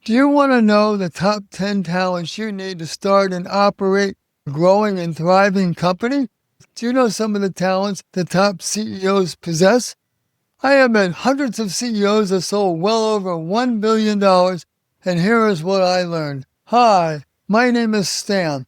Do you want to know the top 10 talents you need to start and operate a growing and thriving company? Do you know some of the talents the top CEOs possess? I have met hundreds of CEOs that sold well over $1 billion, and here is what I learned. Hi, my name is Stan.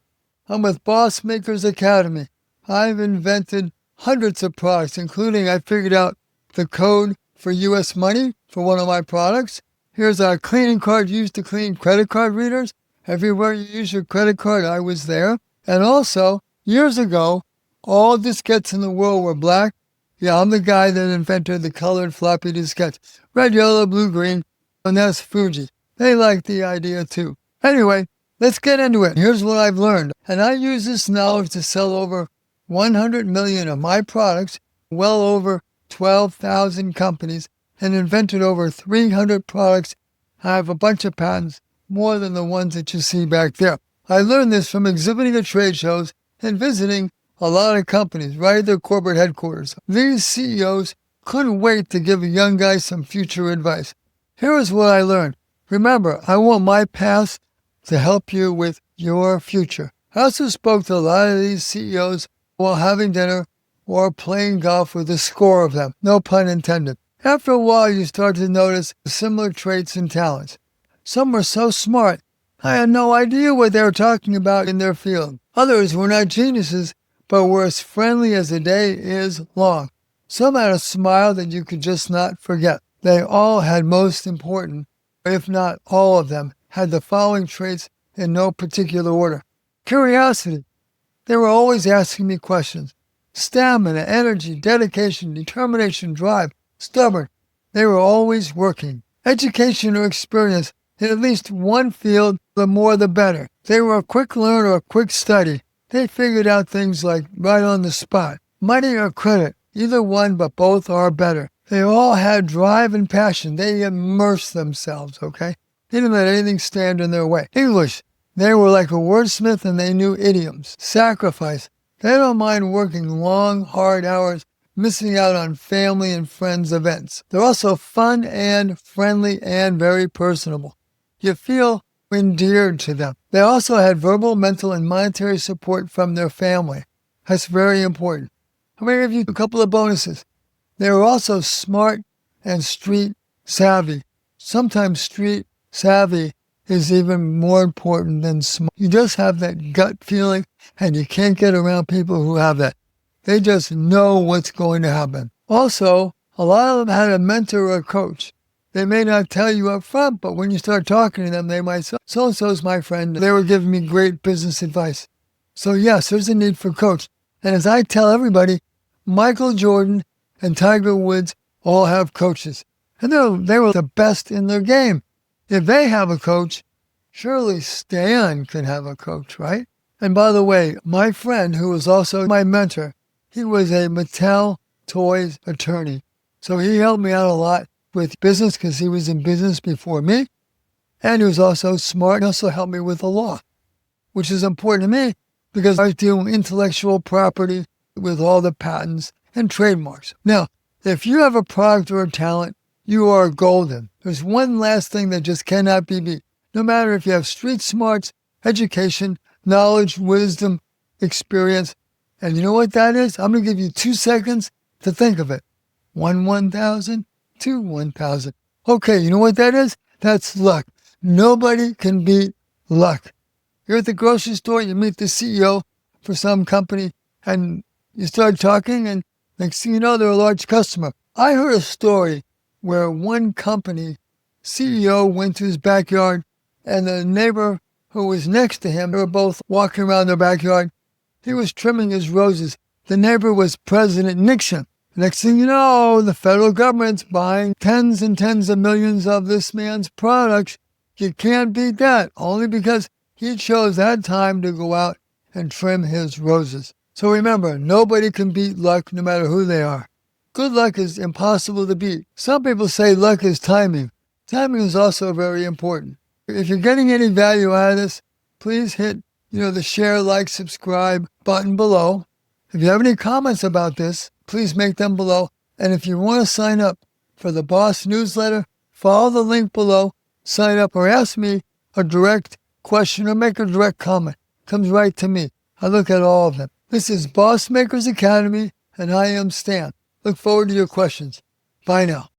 I'm with Boss Makers Academy. I've invented hundreds of products, including I figured out the code for US money for one of my products. Here's our cleaning card used to clean credit card readers. Everywhere you use your credit card, I was there. And also, years ago, all diskettes in the world were black. Yeah, I'm the guy that invented the colored floppy diskette. Red, yellow, blue, green, and that's Fuji. They like the idea too. Anyway, let's get into it. Here's what I've learned. And I use this knowledge to sell over 100 million of my products, well over 12,000 companies, and invented over 300 products. I have a bunch of patents, more than the ones that you see back there. I learned this from exhibiting at trade shows and visiting a lot of companies right at their corporate headquarters. These CEOs couldn't wait to give a young guy some future advice. Here is what I learned. Remember, I want my past to help you with your future. I also spoke to a lot of these CEOs while having dinner or playing golf with a score of them. No pun intended. After a while, you start to notice similar traits and talents. Some were so smart, I had no idea what they were talking about in their field. Others were not geniuses, but were as friendly as the day is long. Some had a smile that you could just not forget. They all had, most important, if not all of them, had the following traits in no particular order. Curiosity. They were always asking me questions. Stamina, energy, dedication, determination, drive, stubborn. They were always working. Education or experience in at least one field, the more the better. They were a quick learner or a quick study. They figured out things like right on the spot. Money or credit, either one, but both are better. They all had drive and passion. They immersed themselves, okay? They didn't let anything stand in their way. English, they were like a wordsmith and they knew idioms. Sacrifice, they don't mind working long, hard hours, missing out on family and friends events. They're also fun and friendly and very personable. You feel endeared to them. They also had verbal, mental, and monetary support from their family. That's very important. I'm going to give you a couple of bonuses. They were also smart and street savvy. Sometimes street savvy is even more important than smart. You just have that gut feeling, and you can't get around people who have that. They just know what's going to happen. Also, a lot of them had a mentor or a coach. They may not tell you up front, but when you start talking to them, they might say, so-and-so's my friend. They were giving me great business advice. So yes, there's a need for a coach. And as I tell everybody, Michael Jordan and Tiger Woods all have coaches. And they were the best in their game. If they have a coach, surely Stan can have a coach, right? And by the way, my friend, who was also my mentor, he was a Mattel toys attorney. So he helped me out a lot with business because he was in business before me. And he was also smart and also helped me with the law, which is important to me because I was dealing with intellectual property with all the patents and trademarks. Now, if you have a product or a talent, you are golden. There's one last thing that just cannot be beat. No matter if you have street smarts, education, knowledge, wisdom, experience. And you know what that is? I'm going to give you 2 seconds to think of it. 1,000, 2, 1,000. Okay, you know what that is? That's luck. Nobody can beat luck. You're at the grocery store, you meet the CEO for some company, and you start talking, and next thing you know, they're a large customer. I heard a story where one company CEO went to his backyard, and the neighbor who was next to him, they were both walking around their backyard. He was trimming his roses. The neighbor was President Nixon. Next thing you know, the federal government's buying tens and tens of millions of this man's products. You can't beat that, only because he chose that time to go out and trim his roses. So remember, nobody can beat luck no matter who they are. Good luck is impossible to beat. Some people say luck is timing. Timing is also very important. If you're getting any value out of this, please hit the share, like, subscribe button below. If you have any comments about this, please make them below. And if you want to sign up for the Boss newsletter, follow the link below sign up or ask me a direct question or make a direct comment. Comes right to me. I look at all of them. This is Boss Makers Academy, and I am Stan. Look forward to your questions. Bye now.